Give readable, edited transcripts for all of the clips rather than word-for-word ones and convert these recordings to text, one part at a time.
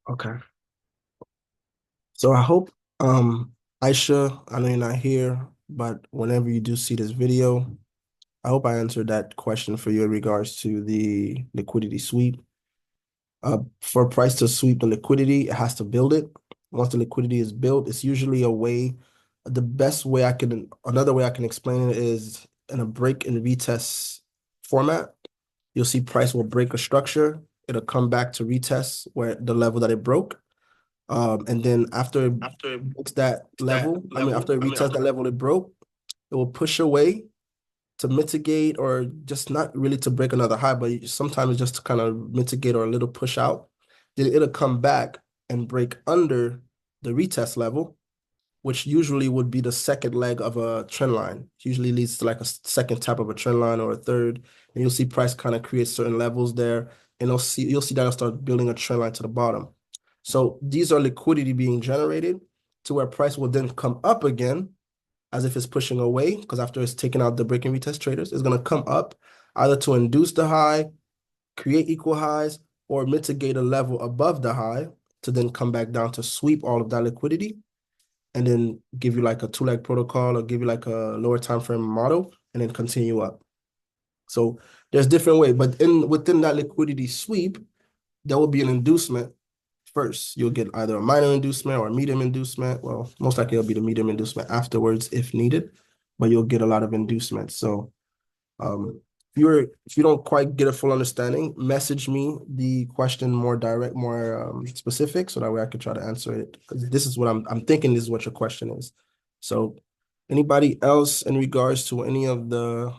Okay. So I hope, Aisha, I know you're not here, but whenever you do see this video, I hope I answered that question for you in regards to the liquidity sweep. For a price to sweep the liquidity, it has to build it. Once the liquidity is built, it's usually a way. The best way another way I can explain it is in a break and retest format. You'll see price will break a structure. It'll come back to retest where the level that it broke. And then after it breaks that level, after it retests that level it broke, it will push away to mitigate or just not really to break another high, but sometimes just to kind of mitigate or a little push out. Then it'll come back and break under the retest level, which usually would be the second leg of a trend line. It usually leads to like a second tap of a trend line or a third. And you'll see price kind of create certain levels there. And you'll see that it'll start building a trend line to the bottom. So these are liquidity being generated to where price will then come up again as if it's pushing away, because after it's taken out the break and retest traders, it's going to come up either to induce the high, create equal highs, or mitigate a level above the high to then come back down to sweep all of that liquidity and then give you like a two-leg protocol or give you like a lower time frame model and then continue up. So there's different ways, but within that liquidity sweep, there will be an inducement first. You'll get either a minor inducement or a medium inducement. Well, most likely it'll be the medium inducement afterwards if needed, but you'll get a lot of inducements. So if you don't quite get a full understanding, message me the question more direct, more specific, so that way I could try to answer it. Because this is what I'm thinking. This is what your question is. So, anybody else in regards to any of the,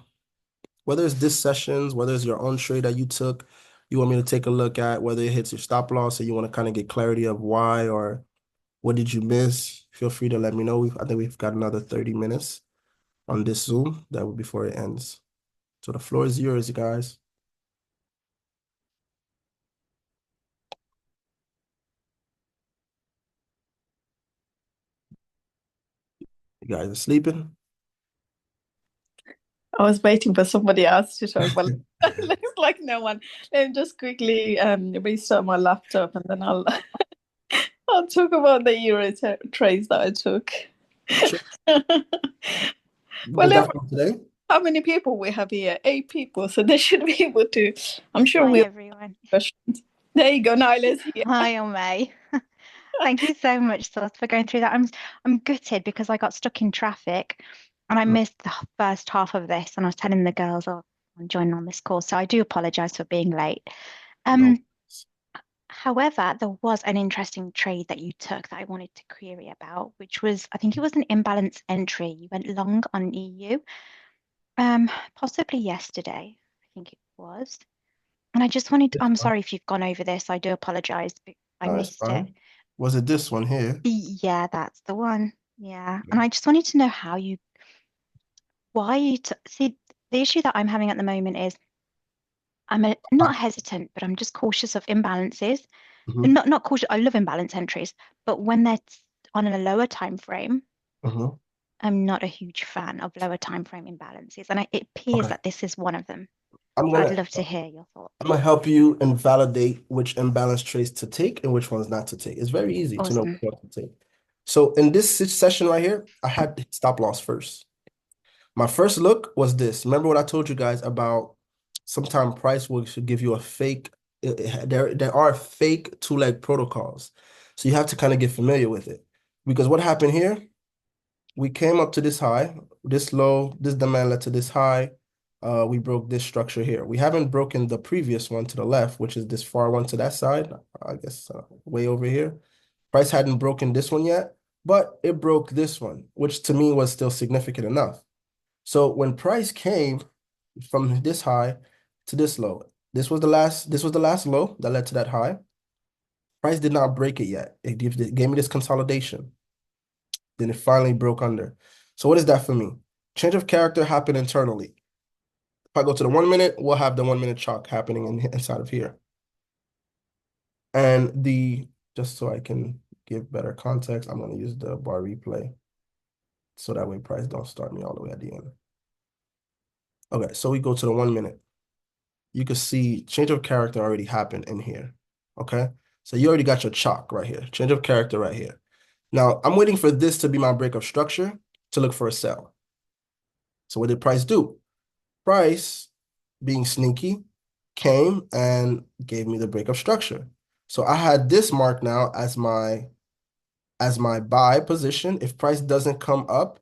whether it's this sessions, whether it's your own trade that you took, you want me to take a look at, whether it hits your stop loss, or you want to kind of get clarity of why or what did you miss? Feel free to let me know. I think we've got another 30 minutes on this Zoom that will before it ends. So the floor is yours, you guys. You guys are sleeping? I was waiting for somebody else to talk, but looks like no one. Let me just quickly restart my laptop and then I'll I'll talk about the Euro trades that I took. Sure. Well, Was that from today? how many people we have here? 8 people, so they should be able to. I'm sure Hi, we'll everyone. questions. There you go, Nyla's here. Hi, May. Thank you so much, Sos, for going through that. I'm gutted because I got stuck in traffic and I missed the first half of this. And I was telling the girls, oh, I'm joining on this call, so I do apologize for being late. No. Um, However, there was an interesting trade that you took that I wanted to query about, which was, I think it was an imbalance entry. You went long on EU, possibly yesterday, I think it was. And I just wanted, This I'm one. sorry if you've gone over this. I do apologize, but I No, it's missed it. fine. Was it this one here? Yeah, that's the one. Yeah. And I just wanted to know why you took, see, the issue that I'm having at the moment is not hesitant, but I'm just cautious of imbalances. Mm-hmm. Not cautious, I love imbalance entries, but when they're on a lower time frame, Mm-hmm. I'm not a huge fan of lower time frame imbalances. And it appears Okay. that this is one of them. I'm But I'd gonna love to hear your thoughts. I'm gonna help you and validate which imbalance trades to take and which ones not to take. It's very easy to know which Awesome. one to take. So in this session right here, I had stop loss first. My first look was this. Remember what I told you guys about sometime price will should give you a fake. There are fake two-leg protocols. So you have to kind of get familiar with it. Because what happened here, we came up to this high, this low, this demand led to this high. We broke this structure here. We haven't broken the previous one to the left, which is this far one to that side, I guess way over here. Price hadn't broken this one yet, but it broke this one, which to me was still significant enough. So when price came from this high to this low, this was the last low that led to that high. Price did not break it yet. It gave me this consolidation. Then it finally broke under. So what is that for me? Change of character happened internally. If I go to the 1 minute, we'll have the 1 minute chalk happening inside of here. And just so I can give better context, I'm going to use the bar replay. So that way price don't start me all the way at the end. Okay, so we go to the 1 minute. You can see change of character already happened in here. Okay. So you already got your chalk right here, change of character right here. Now I'm waiting for this to be my break of structure to look for a sell. So what did price do? Price, being sneaky, came and gave me the break of structure. So I had this mark now as my buy position. If price doesn't come up,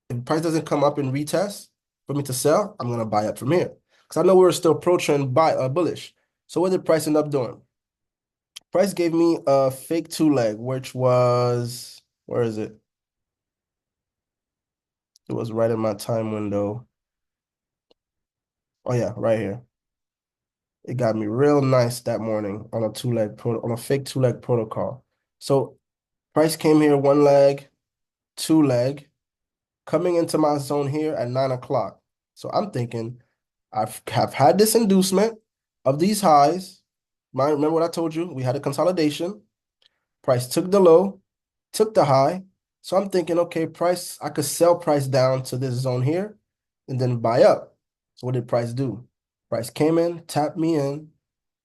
if price doesn't come up in retest for me to sell, I'm gonna buy up from here. Because I know we were still pro-trend bullish. So what did price end up doing? Price gave me a fake two leg, which was, where is it? It was right in my time window. Oh yeah, right here. It got me real nice that morning on a fake two leg protocol. So price came here one leg, two leg, coming into my zone here at 9 o'clock. So I'm thinking have had this inducement of these highs. Remember what I told you? We had a consolidation. Price took the low, took the high. So I'm thinking, okay, price, I could sell price down to this zone here and then buy up. So what did price do? Price came in, tapped me in,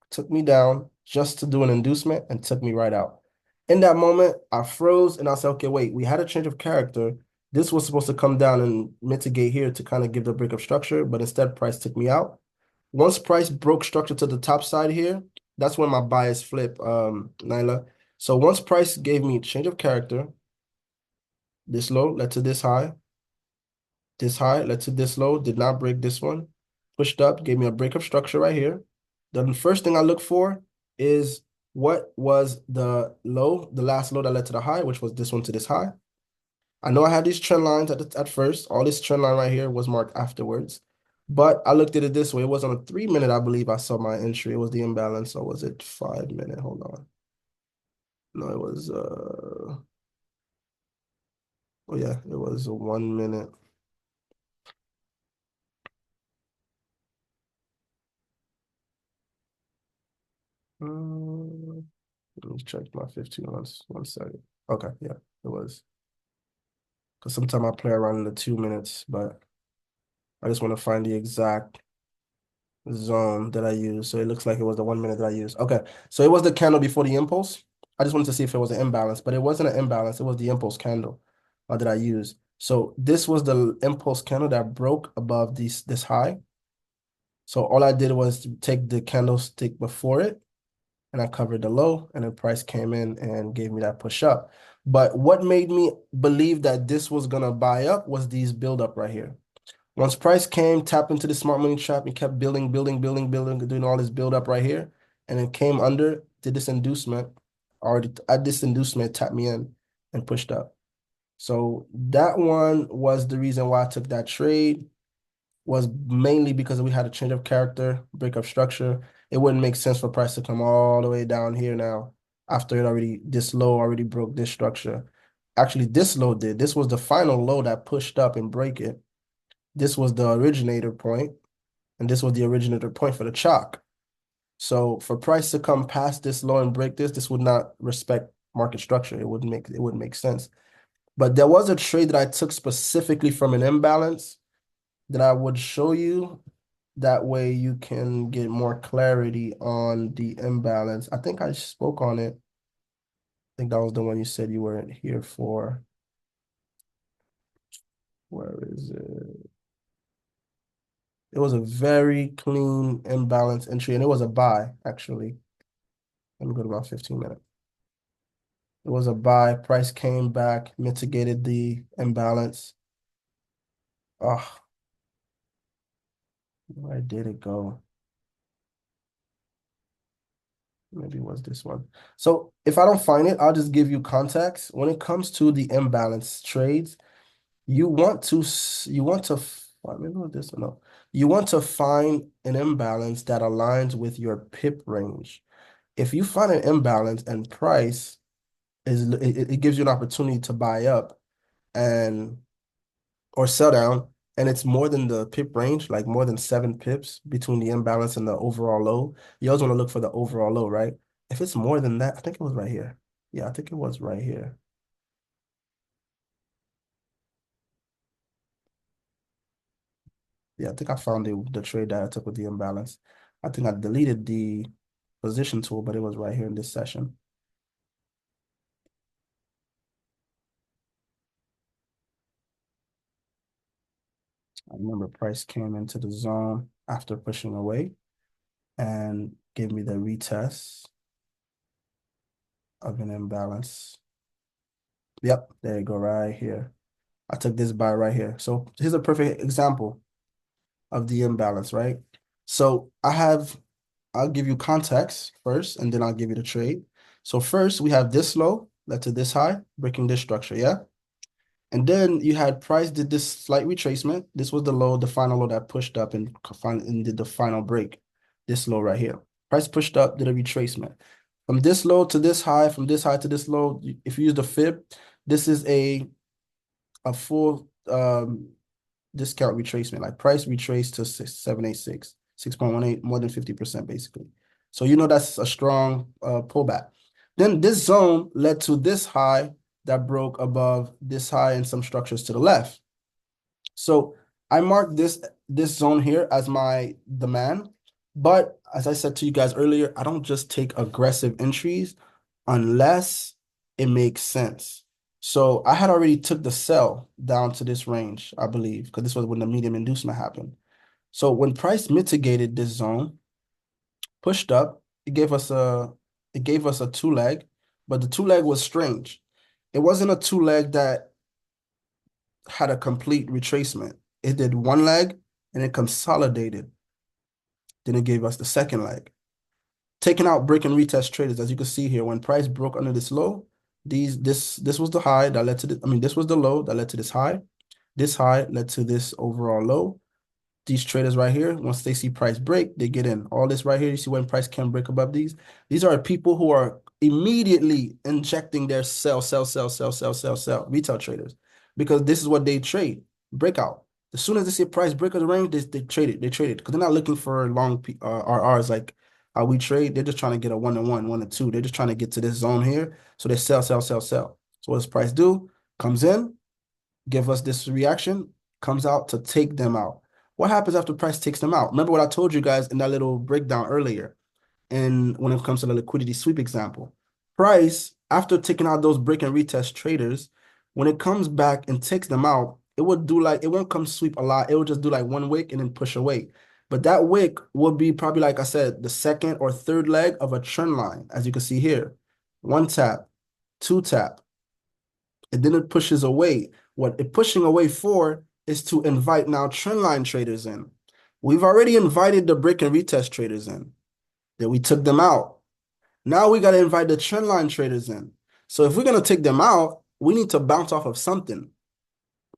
took me down just to do an inducement and took me right out. In that moment, I froze and I said, okay, wait, we had a change of character. This was supposed to come down and mitigate here to kind of give the break of structure, but instead price took me out. Once price broke structure to the top side here, that's when my bias flip, Nyla. So once price gave me change of character, this low led to this high led to this low, did not break this one, pushed up, gave me a break of structure right here. The first thing I look for is what was the low, the last low that led to the high, which was this one to this high. I know I had these trend lines at first. All this trend line right here was marked afterwards. But I looked at it this way. It was on a 3 minute, I believe I saw my entry. It was the imbalance, or was it 5 minute? Hold on. No, it was oh yeah, it was a 1 minute. Let me check my 15 months. 1 second. Okay, yeah, it was. Because sometimes I play around in the 2 minutes, but I just want to find the exact zone that I used. So it looks like it was the 1 minute that I used. Okay, so it was the candle before the impulse. I just wanted to see if it was an imbalance, but it wasn't an imbalance. It was the impulse candle that I used. So this was the impulse candle that broke above this high. So all I did was take the candlestick before it and I covered the low, and the price came in and gave me that push up. But what made me believe that this was gonna buy up was these build up right here. Once price came, tapped into the smart money trap and kept building, doing all this build up right here, and it came under, did this inducement, already at this inducement, tapped me in and pushed up. So that one was the reason why I took that trade, was mainly because we had a change of character, break of structure. It wouldn't make sense for price to come all the way down here now after it already, this low already broke this structure. Actually, this low did. This was the final low that pushed up and break it. This was the originator point, and this was the originator point for the chalk. So for price to come past this low and break this would not respect market structure. It wouldn't make sense. But there was a trade that I took specifically from an imbalance that I would show you. That way you can get more clarity on the imbalance. I think I spoke on it. I think that was the one you said you weren't here for. Where is it? It was a very clean imbalance entry, and it was a buy, actually. Let me go to about 15 minutes. It was a buy. Price came back, mitigated the imbalance. Oh, where did it go? Maybe it was this one. So if I don't find it, I'll just give you context. When it comes to the imbalance trades, maybe it was this one. No. You want to find an imbalance that aligns with your pip range. If you find an imbalance and price it gives you an opportunity to buy up and or sell down, and it's more than the pip range, like more than 7 pips between the imbalance and the overall low. You always want to look for the overall low, right? If it's more than that, I think it was right here. Yeah, I think it was right here. Yeah, I think I found the trade that I took with the imbalance. I think I deleted the position tool, but it was right here in this session. I remember price came into the zone after pushing away and gave me the retest of an imbalance. Yep, there you go, right here. I took this buy right here. So here's a perfect example of the imbalance, right? So I'll give you context first, and then I'll give you the trade. So first we have this low led to this high, breaking this structure, yeah? And then you had price did this slight retracement. This was the low, the final low that pushed up and did the final break. This low right here. Price pushed up, did a retracement. From this low to this high, from this high to this low, if you use the fib, this is a full discount retracement. Like price retraced to 786, 6.18, more than 50% basically. So you know that's a strong pullback. Then this zone led to this high that broke above this high and some structures to the left. So I marked this zone here as my demand. But as I said to you guys earlier, I don't just take aggressive entries unless it makes sense. So I had already took the sell down to this range, I believe, because this was when the medium inducement happened. So when price mitigated this zone, pushed up, it gave us a two leg, but the two leg was strange. It wasn't a two leg that had a complete retracement. It did one leg and it consolidated. Then it gave us the second leg. Taking out break and retest traders, as you can see here, when price broke under this low, this was the high that led to this. I mean, this was the low that led to this high. This high led to this overall low. These traders right here, once they see price break, they get in. All this right here, you see when price can break above these are people who are immediately injecting their sell, retail traders, because this is what they trade, breakout. As soon as they see price break of the range, they trade it. They trade it because they're not looking for long RRs like how we trade. They're just trying to get a 1-to-1, 1-to-2. They're just trying to get to this zone here. So they sell. So what does price do? Comes in, give us this reaction, comes out to take them out. What happens after price takes them out? Remember what I told you guys in that little breakdown earlier, and when it comes to the liquidity sweep example. Price, after taking out those break and retest traders, when it comes back and takes them out, it would do like, it won't come sweep a lot. It will just do like one wick and then push away. But that wick will be probably, like I said, the second or third leg of a trend line, as you can see here. One tap, two tap, and then it pushes away. What it pushing away for is to invite now trend line traders in. We've already invited the break and retest traders in. Then we took them out. Now we got to invite the trend line traders in. So if we're going to take them out, we need to bounce off of something.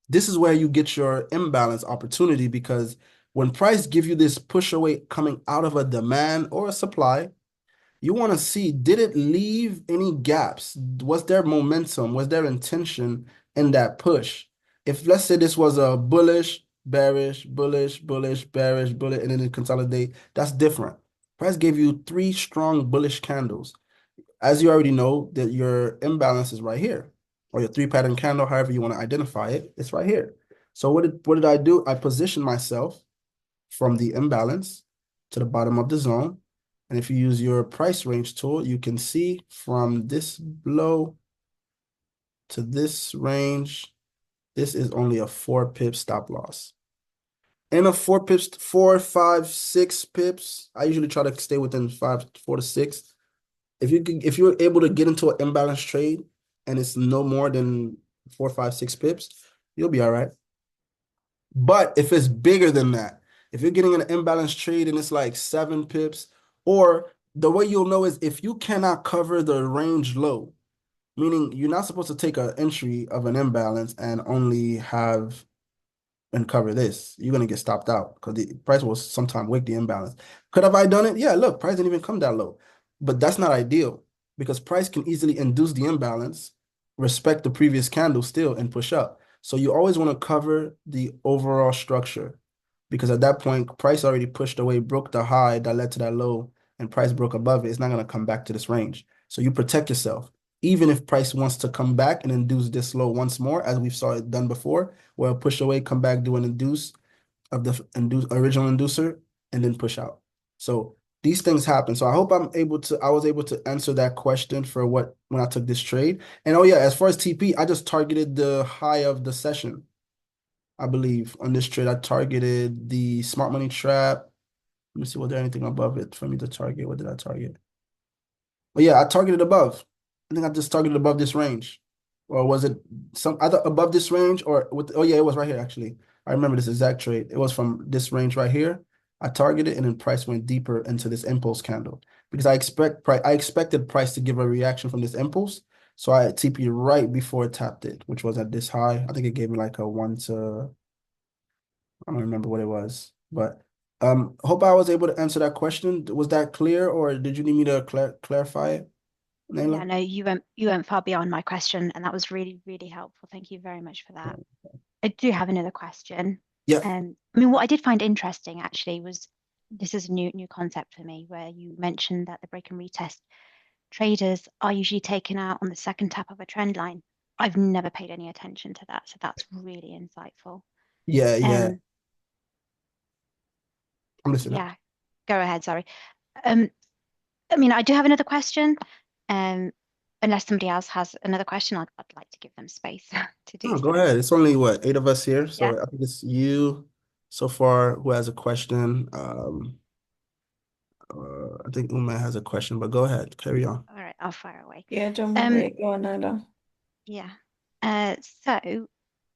This is where you get your imbalance opportunity, because when price give you this push away coming out of a demand or a supply, you want to see, did it leave any gaps? Was there momentum? Was there intention in that push? If let's say this was a bullish, bearish, bullish, bullish, bearish, bullish, and then it consolidate, that's different. Price gave you three strong bullish candles. As you already know, that your imbalance is right here, or your three pattern candle, however you want to identify it, it's right here. So what did I do? I positioned myself from the imbalance to the bottom of the zone. And if you use your price range tool, you can see from this low to this range, this is only a 4 pip stop loss. And a 4 pips, 4, 5, 6 pips. I usually try to stay within 4 to 6. If you're able to get into an imbalance trade and it's no more than 4, 5, 6 pips, you'll be all right. But if it's bigger than that, if you're getting an imbalance trade and it's like 7 pips, or the way you'll know is if you cannot cover the range low, meaning you're not supposed to take an entry of an imbalance and only have and cover this, you're gonna get stopped out because the price will sometime wake the imbalance. Could have I done it? Yeah, look, price didn't even come that low. But that's not ideal because price can easily induce the imbalance, respect the previous candle still, and push up. So you always want to cover the overall structure because at that point, price already pushed away, broke the high that led to that low, and price broke above it. It's not going to come back to this range. So you protect yourself. Even if price wants to come back and induce this low once more, as we've saw it done before, where push away, come back, do an induce of the original inducer, and then push out. So these things happen. So I hope I was able to answer that question for when I took this trade. And oh yeah, as far as TP, I just targeted the high of the session. I believe on this trade, I targeted the smart money trap. Let me see, was there anything above it for me to target? What did I target? But yeah, I targeted above. I think I just targeted above this range. Or was it some either above this range or with, oh yeah, it was right here actually. I remember this exact trade. It was from this range right here. I targeted and then price went deeper into this impulse candle because I expected price to give a reaction from this impulse. So I TP right before it tapped it, which was at this high. I think it gave me like a one to, I don't remember what it was. But hope I was able to answer that question. Was that clear or did you need me to clarify it, Yeah, Naila? no, you went far beyond my question, and that was really, really helpful. Thank you very much for that. I do have another question. Yeah. I mean, what I did find interesting actually was this is a new concept for me, where you mentioned that the break and retest traders are usually taken out on the second tap of a trend line. I've never paid any attention to that, so that's really insightful. Yeah, yeah. Um, I'm listening. yeah, go ahead, sorry. Um, I mean, I do have another question. Um, unless somebody else has another question, I'd like to give them space to do No, go so. ahead. It's only what, eight of us here. Yeah. So I think it's you so far who has a question. I think Uma has a question, but go ahead, carry on. All right, I'll fire away. Yeah, don't Um, worry. Go on, Nala. yeah. So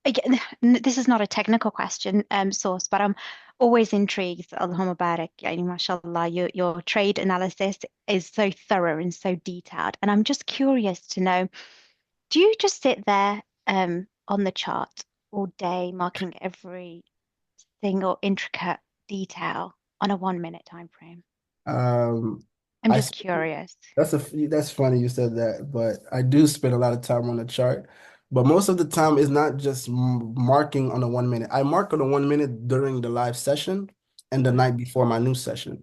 again, this is not a technical question, source, but I'm always intrigued. Allahumma barak, yani mashallah, your trade analysis is so thorough and so detailed. And I'm just curious to know, do you just sit there on the chart all day, marking every single intricate detail on a 1 minute time frame? Um, I'm I just curious. that's funny you said that, but I do spend a lot of time on the chart. But most of the time, it's not just marking on a 1 minute. I mark on a 1 minute during the live session and the Mhm. night before my new session.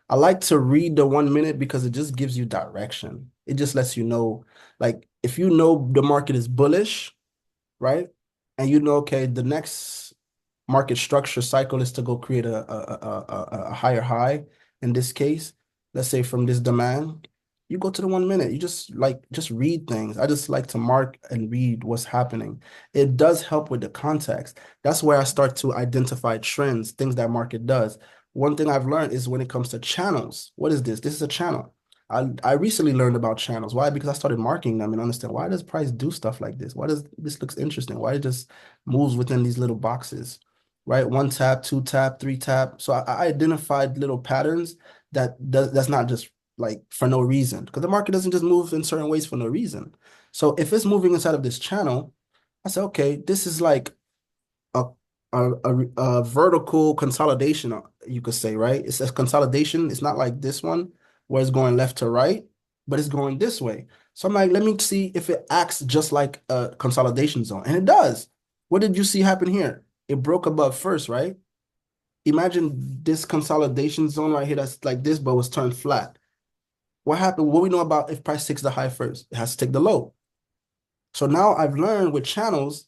I like to read the 1 minute because it just gives you direction. It just lets you know, like if you know the market is bullish, right? And you know, okay, the next market structure cycle is to go create a higher high. In this case, let's say from this demand, you go to the 1 minute. You just read things. I just like to mark and read what's happening. It does help with the context. That's where I start to identify trends, things that market does. One thing I've learned is when it comes to channels. What is this? This is a channel. I recently learned about channels. Why? Because I started marking them and understand why does price do stuff like this? Why does this looks interesting? Why it just moves within these little boxes? Right? One tap, two tap, three tap. So I identified little patterns that's not just like for no reason because the market doesn't just move in certain ways for no reason. So if it's moving inside of this channel, I say, okay, this is like a a vertical consolidation, you could say, right? It's a consolidation. It's not like this one where it's going left to right, but it's going this way. So I'm like, let me see if it acts just like a consolidation zone. And it does. What did you see happen here? It broke above first, right? Imagine this consolidation zone right here that's like this, but was turned flat. What happened? What we know about if price takes the high first? It has to take the low. So now I've learned with channels,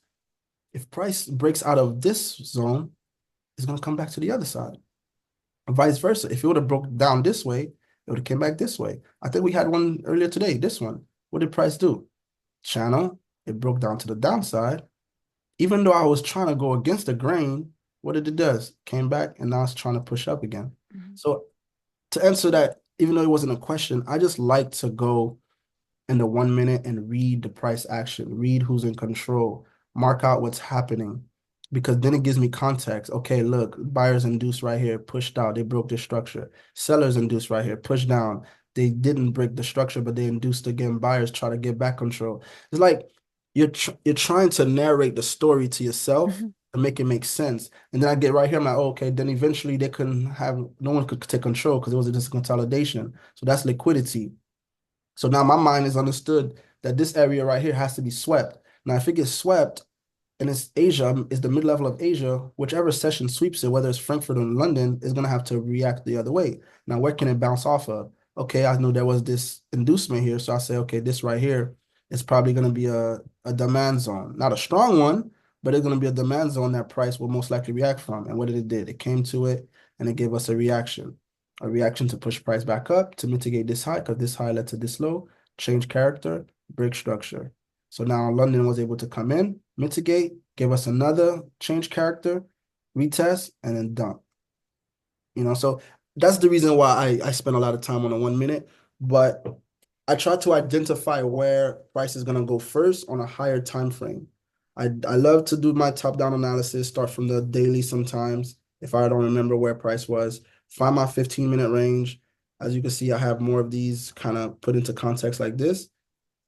if price breaks out of this zone, it's going to come back to the other side. And vice versa. If it would have broke down this way, it would have came back this way. I think we had one earlier today, this one. What did price do? Channel, it broke down to the downside. Even though I was trying to go against the grain, what did it do? Came back and now it's trying to push up again. Mhm. So to answer that, even though it wasn't a question, I just like to go in the 1 minute and read the price action, read who's in control, mark out what's happening, because then it gives me context. Okay, look, buyers induced right here, pushed out, they broke the structure. Sellers induced right here, pushed down. They didn't break the structure, but they induced again. Buyers try to get back control. It's like you're trying to narrate the story to yourself Mhm. to make it make sense. And then I get right here, I'm like, oh, okay, then eventually they couldn't have no one could take control because it was just consolidation. So that's liquidity. So now my mind is understood that this area right here has to be swept. Now, if it gets swept and it's Asia, is the mid-level of Asia, whichever session sweeps it, whether it's Frankfurt or London, is going to have to react the other way. Now, where can it bounce off of? Okay, I know there was this inducement here. So I say, okay, this right here is probably going to be a demand zone. Not a strong one, but it's going to be a demand zone that price will most likely react from. And what did it did? It came to it and it gave us a reaction. A reaction to push price back up to mitigate this high because this high led to this low, change character, break structure. So now London was able to come in, mitigate, give us another change character, retest, and then dump. So that's the reason why I spend a lot of time on a 1 minute, but I try to identify where price is gonna go first on a higher time frame. I love to do my top-down analysis, start from the daily sometimes if I don't remember where price was, find my 15-minute range. As you can see, I have more of these kind of put into context like this.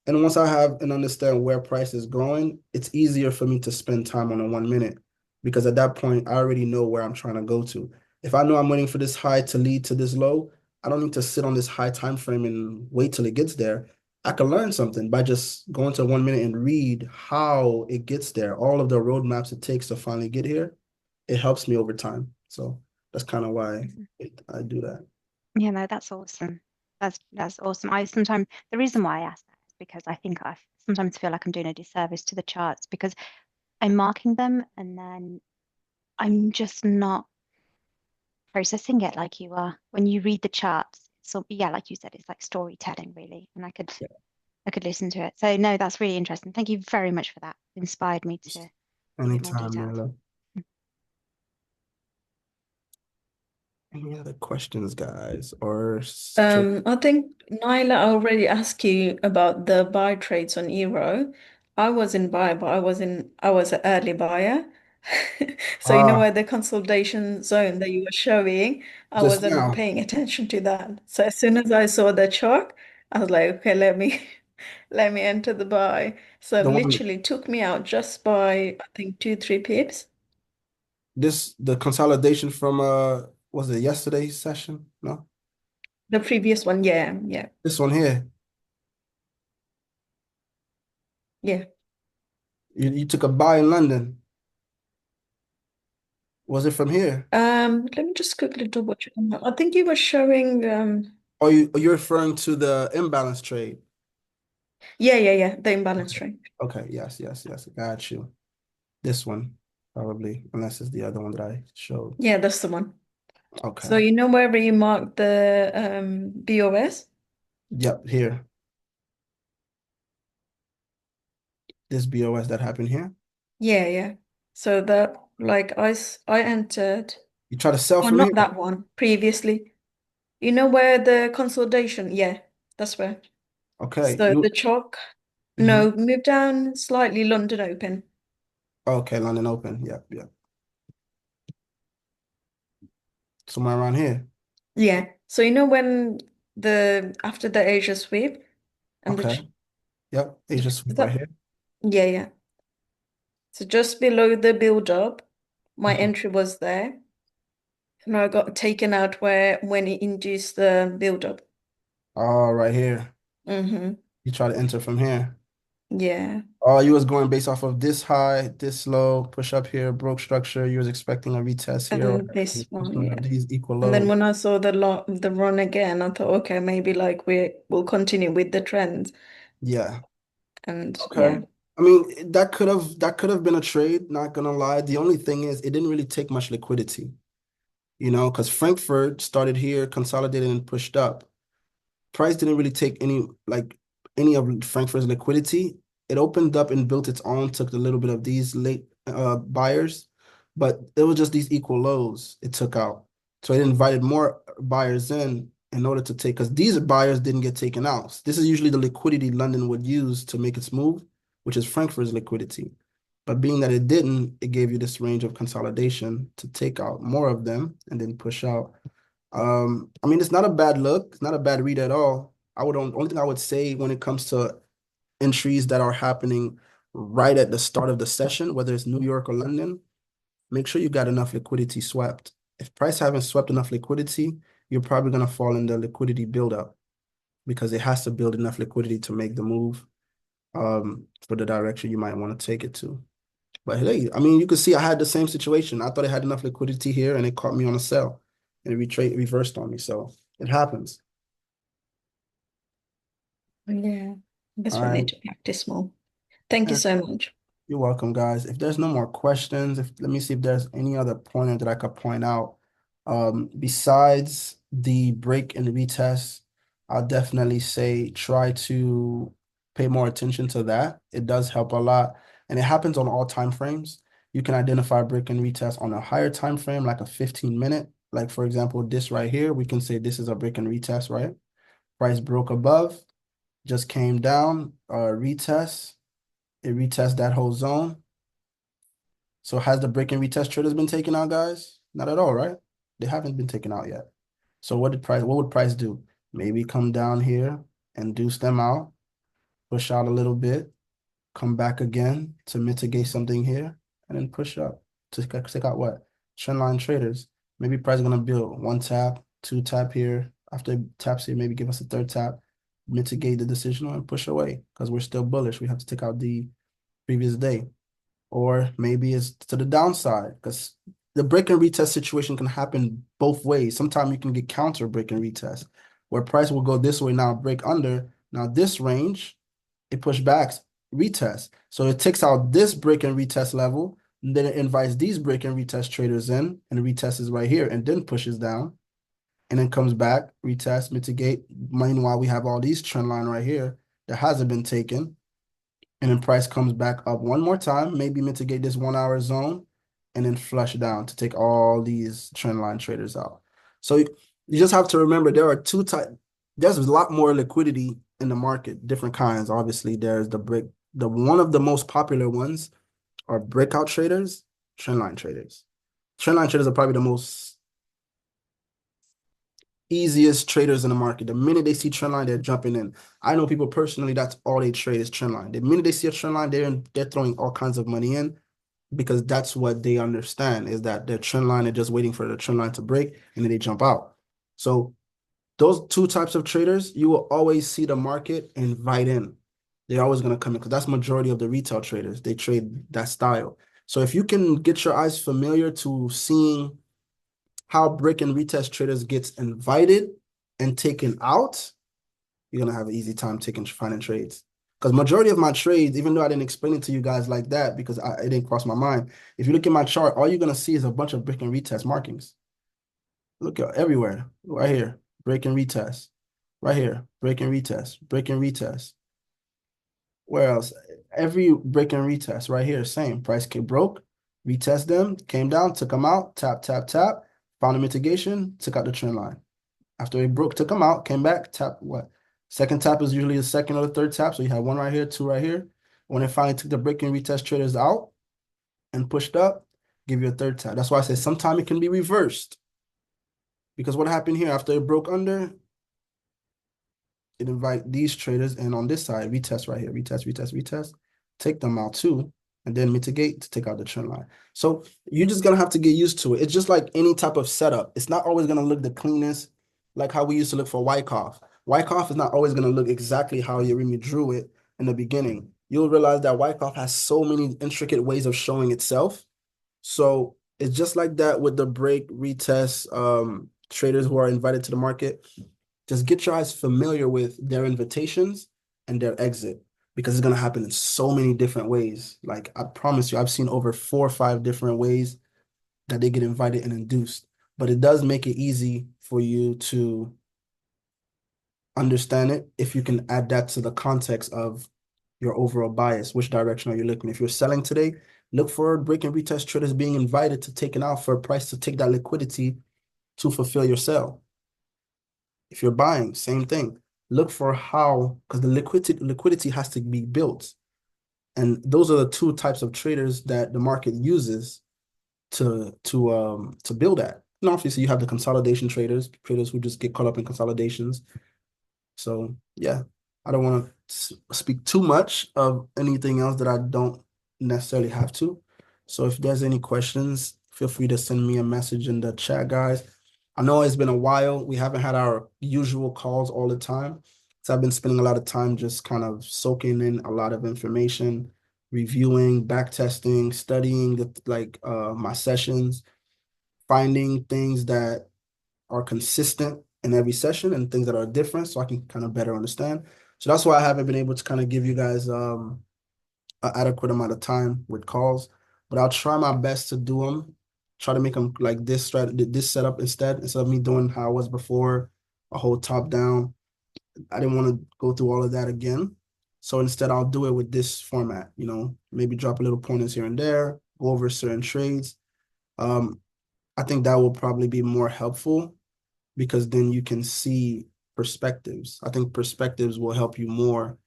And once I have and understand where price is going, it's easier for me to spend time on a 1 minute because at that point, I already know where I'm trying to go to. If I know I'm waiting for this high to lead to this low, I don't need to sit on this high time frame and wait till it gets there. I can learn something by just going to 1 minute and read how it gets there, all of the roadmaps it takes to finally get here. It helps me over time. So that's kind of why I do that. Yeah, no, that's awesome. That's awesome. I sometimes the reason why I ask that is because I think I sometimes feel like I'm doing a disservice to the charts because I'm marking them and then I'm just not processing it like you are. When you read the charts, so yeah, like you said, it's like storytelling really, and I could listen to it. So no, that's really interesting. Thank you very much for that. Inspired me to be a bit more Anytime, detailed. Mila. Any other questions, guys? Or straight? I think Nyla already asked you about the buy trades on Euro. I was in buy, but I was an early buyer. So you know Ah, where the consolidation zone that you were showing, I just wasn't now. paying attention to that. So as soon as I saw the chart, I was like, okay, let me let me enter the buy. So The one, literally took me out just by I think 2, 3 pips. the consolidation from was it yesterday's session? No, The previous one, yeah, yeah, this one here. yeah. You took a buy in London. Was it from here? Let me just quickly double check on that. I think you were showing Or you're referring to the imbalance trade? yeah, yeah, yeah, the imbalance Okay. trade. Okay. Yes. Yes. Yes. Got you. This one probably, unless it's the other one that I showed. Yeah, that's the one. So Okay. you know wherever you mark the BOS? Yep. Here, this BOS that happened here. Yeah, yeah. So that like I entered, You try to sell oh from not here. that one, previously. You know where the consolidation, yeah, that's where. Okay. So the You. chalk, Mhm. no, move down slightly, London Open. Okay. London Open. Yep. Yep. Somewhere around here. Yeah. So you know when the after the Asia sweep and the Okay. Yep. Asia is sweep right that here. yeah, yeah. So just below the build up, my Mhm. entry was there. And I got taken out where when it induced the build up. Oh, right here. Mm-hmm. You try to enter from here. Yeah. Oh, you was going based off of this high, this low, push up here, broke structure. You was expecting a retest here or And this one, something of yeah. these equal And then lows. when I saw the run again, I thought, okay, maybe like we'll continue with the trends. Yeah. And Okay. yeah. I mean, that could have been a trade, not gonna lie. The only thing is it didn't really take much liquidity, because Frankfurt started here, consolidated and pushed up. Price didn't really take any of Frankfurt's liquidity. It opened up and built its own, took a little bit of these late buyers, but it was just these equal lows it took out. So it invited more buyers in order to take, because these buyers didn't get taken out. This is usually the liquidity London would use to make its move, which is Frankfurt's liquidity. But being that it didn't, it gave you this range of consolidation to take out more of them and then push out. I mean, it's not a bad look. It's not a bad read at all. Only thing I would say when it comes to entries that are happening right at the start of the session, whether it's New York or London, make sure you got enough liquidity swept. If price haven't swept enough liquidity, you're probably gonna fall in the liquidity buildup because it has to build enough liquidity to make the move for the direction you might want to take it to. But hey, I mean, you can see I had the same situation. I thought I had enough liquidity here and it caught me on a sell and it reversed on me. So it happens. Yeah. I All guess we need right. to practice more. Thank you Yeah, so much. you're welcome, guys. If there's no more questions, let me see if there's any other pointer that I could point out. Besides the break and retest, I'll definitely say try to pay more attention to that. It does help a lot, and it happens on all time frames. You can identify break and retest on a higher time frame, like a 15-minute. Like for example, this right here, we can say this is a break and retest, right? Price broke above, just came down, retest. It retests that whole zone. So has the break and retest traders been taken out, guys? Not at all, right? They haven't been taken out yet. So what would price do? Maybe come down here and deuce them out, push out a little bit, come back again to mitigate something here, and then push up to take out what? Trendline traders. Maybe price is gonna build one tap, two tap here. After it taps here, maybe give us a third tap, mitigate the decisional and push away because we're still bullish. We have to take out the previous day. Or maybe it's to the downside because the break and retest situation can happen both ways. Sometimes you can get counter break and retest where price will go this way now, break under. Now this range, it push back, retest. So it takes out this break and retest level, and then it invites these break and retest traders in, and the retest is right here, and then pushes down, and then comes back, retest, mitigate. Meanwhile, we have all these trend line right here that hasn't been taken. And then price comes back up one more time, maybe mitigate this 1 hour zone, and then flush down to take all these trend line traders out. So you just have to remember there are two types. There's a lot more liquidity in the market, different kinds. Obviously, there's the one of the most popular ones are breakout traders, trend line traders. Trend line traders are probably the most easiest traders in the market. The minute they see trend line, they're jumping in. I know people personally, that's all they trade is trend line. The minute they see a trend line, they're throwing all kinds of money in because that's what they understand is that their trend line, they're just waiting for the trend line to break and then they jump out. So those two types of traders, you will always see the market invite in. They're always going to come in because that's majority of the retail traders. They trade that style. So if you can get your eyes familiar to seeing how break and retest traders gets invited and taken out, you're gonna have an easy time finding trades. Because majority of my trades, even though I didn't explain it to you guys like that because it didn't cross my mind, if you look at my chart, all you're gonna see is a bunch of break and retest markings. Look at everywhere, right here, break and retest, right here, break and retest, break and retest. Where else? Every break and retest right here, same. Price broke, retest them, came down, took them out, tap, tap, tap, found a mitigation, took out the trend line. After it broke, took them out, came back, tap what? Second tap is usually the second or the third tap. So you have one right here, two right here. When it finally took the break and retest traders out and pushed up, give you a third tap. That's why I say sometimes it can be reversed. Because what happened here after it broke under, it invite these traders and on this side, retest right here, retest, retest, retest, take them out too, and then mitigate to take out the trend line. So you're just gonna have to get used to it. It's just like any type of setup. It's not always gonna look the cleanest, like how we used to look for Wyckoff. Wyckoff is not always gonna look exactly how Yeremi drew it in the beginning. You'll realize that Wyckoff has so many intricate ways of showing itself. So it's just like that with the break retest traders who are invited to the market. Just get your eyes familiar with their invitations and their exit because it's going to happen in so many different ways. Like I promise you, I've seen over 4 or 5 different ways that they get invited and induced. But it does make it easy for you to understand it if you can add that to the context of your overall bias. Which direction are you looking? If you're selling today, look for break and retest traders being invited to take it out for a price to take that liquidity to fulfill your sell. If you're buying, same thing. Look for how, because the liquidity has to be built. And those are the two types of traders that the market uses to build at. And obviously you have the consolidation traders who just get caught up in consolidations. So yeah, I don't want to speak too much of anything else that I don't necessarily have to. So if there's any questions, feel free to send me a message in the chat, guys. I know it's been a while. We haven't had our usual calls all the time. So I've been spending a lot of time just kind of soaking in a lot of information, reviewing, back testing, studying my sessions, finding things that are consistent in every session and things that are different so I can kind of better understand. So that's why I haven't been able to kind of give you guys an adequate amount of time with calls, but I'll try my best to do them try to make them like this setup instead of me doing how I was before, a whole top down. I didn't want to go through all of that again. So instead, I'll do it with this format, maybe drop a little pointers here and there, go over certain trades. Um, I think that will probably be more helpful because then you can see perspectives. I think perspectives will help you more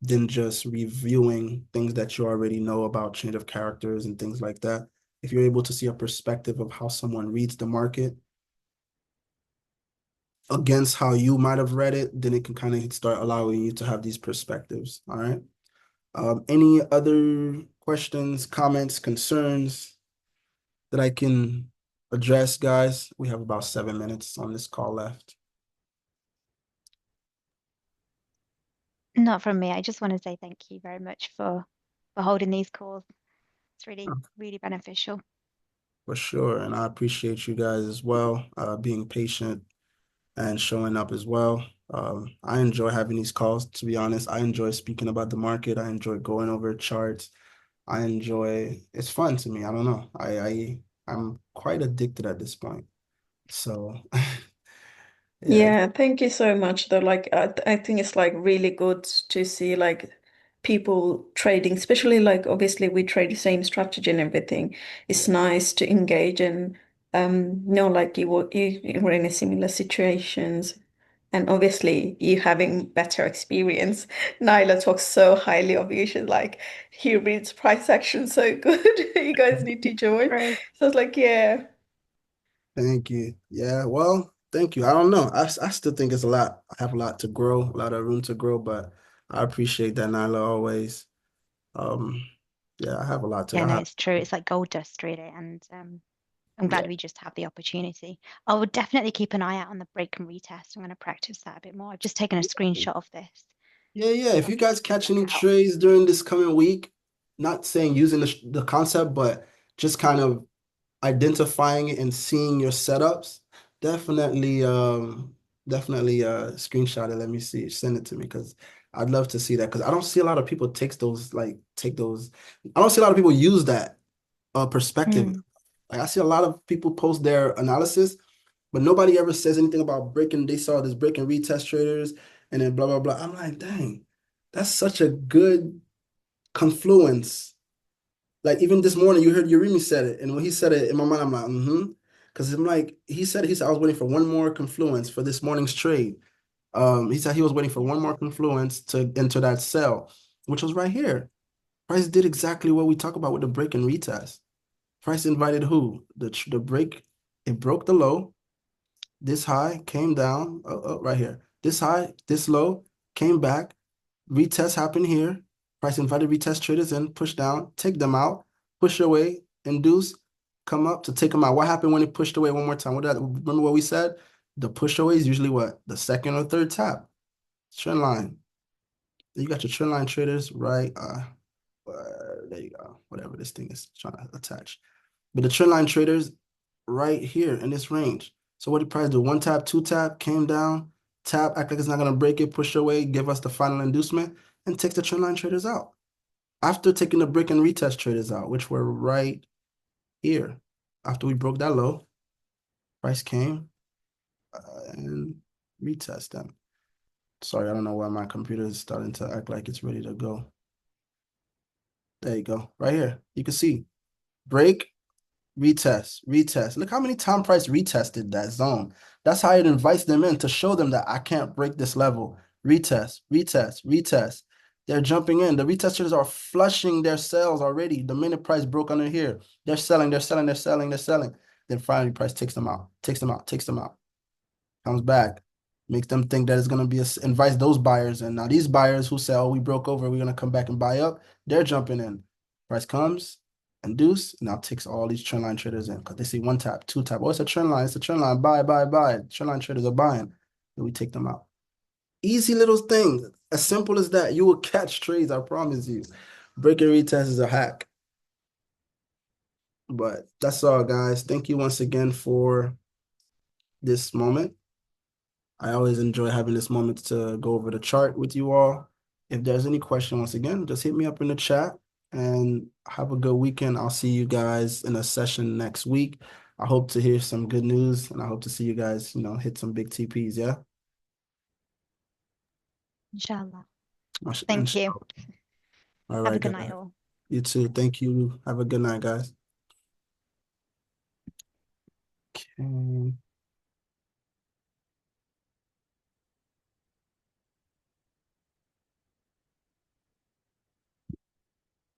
than just reviewing things that you already know about change of characters and things like that. If you're able to see a perspective of how someone reads the market against how you might have read it, then it can kind of start allowing you to have these perspectives. All right. Any other questions, comments, concerns that I can address, guys? We have about 7 minutes on this call left. Not from me. I just want to say thank you very much for holding these calls. It's really, really beneficial. For sure. And I appreciate you guys as well, being patient and showing up as well. I enjoy having these calls, to be honest. I enjoy speaking about the market. I enjoy going over charts. It's fun to me. I don't know. I'm quite addicted at this point. So yeah. Yeah, thank you so much though. Like I think it's like really good to see like people trading, especially like obviously we trade the same strategy and everything. It's nice to engage and know like you were in a similar situations and obviously you having better experience. Nyla talks so highly of you. She's like, he reads price action so good. You guys need to join. True. So it's like, yeah. Thank you. Yeah, well, thank you. I don't know. I still think it's a lot. I have a lot to grow, a lot of room to grow, but I appreciate that, Nyla, always. Um, yeah, I have a lot to Yeah, I no, have, it's true. It's like gold dust, really. And I'm yeah. glad we just have the opportunity. I would definitely keep an eye out on the break and retest. I'm going to practice that a bit more. I've just taken a screenshot of this. Yeah, yeah. If I'll you guys catch check any out. trades during this coming week, not saying using the concept, but just kind of identifying it and seeing your setups, definitely screenshot it. Let me see. Send it to me because I'd love to see that because I don't see a lot of people take those. I don't see a lot of people use that perspective. Mm, Like I see a lot of people post their analysis, but nobody ever says anything about breaking. They saw this break and retest traders and then blah blah blah. I'm like, dang, that's such a good confluence. Like even this morning, you heard Urimi said it, and when he said it in my mind, I'm like, mm-hmm. Because I'm like, he said I was waiting for one more confluence for this morning's trade. He said he was waiting for yeah. one more confluence to enter that sell, which was right here. Price did exactly what we talk about with the break and retest. Price invited who? The break, it broke the low. This high came down, right here. This high, this low, came back. Retest happened here. Price invited retest traders in, push down, take them out, push away, induce, come up to take them out. What happened when it pushed away one more time? Remember what we said? The push away is usually what? The second or third tap. Trend line. You got your trend line traders, right? There you go. Whatever this thing is trying to attach. But the trend line traders right here in this range. So what did price do? One tap, two tap, came down, tap, act like it's not gonna break it, push away, give us the final inducement, and takes the trend line traders out. After taking the break and retest traders out, which were right here. After we broke that low, price came and retest them. Sorry, I don't know why my computer is starting to act like it's ready to go. There you go, right here. You can see break, retest, retest. Look how many time price retested that zone. That's how it invites them in to show them that I can't break this level. Retest, retest, retest. They're jumping in. The retesters are flushing their sales already. The minute price broke under here. They're selling, they're selling, they're selling, they're selling. Then finally price takes them out, takes them out, takes them out. Comes back. Makes them think that it's gonna be invites those buyers. And now these buyers who say, oh, we broke over, we're gonna come back and buy up, they're jumping in. Price comes, induce, now takes all these trend line traders in because they see one tap, two tap. Oh, it's a trend line, it's a trend line, buy, buy, buy. Trend line traders are buying. Then we take them out. Easy little thing. As simple as that. You will catch trades, I promise you. Break and retest is a hack. But that's all, guys. Thank you once again for this moment. I always enjoy having this moment to go over the chart with you all. If there's any question, once again, just hit me up in the chat. and have a good weekend. I'll see you guys in a session next week. I hope to hear some good news, and I hope to see you guys, hit some big TPs, yeah? Inshallah. And Thank you. all Have a right, good night, guys. all. You too. Thank you. Have a good night, guys. Okay.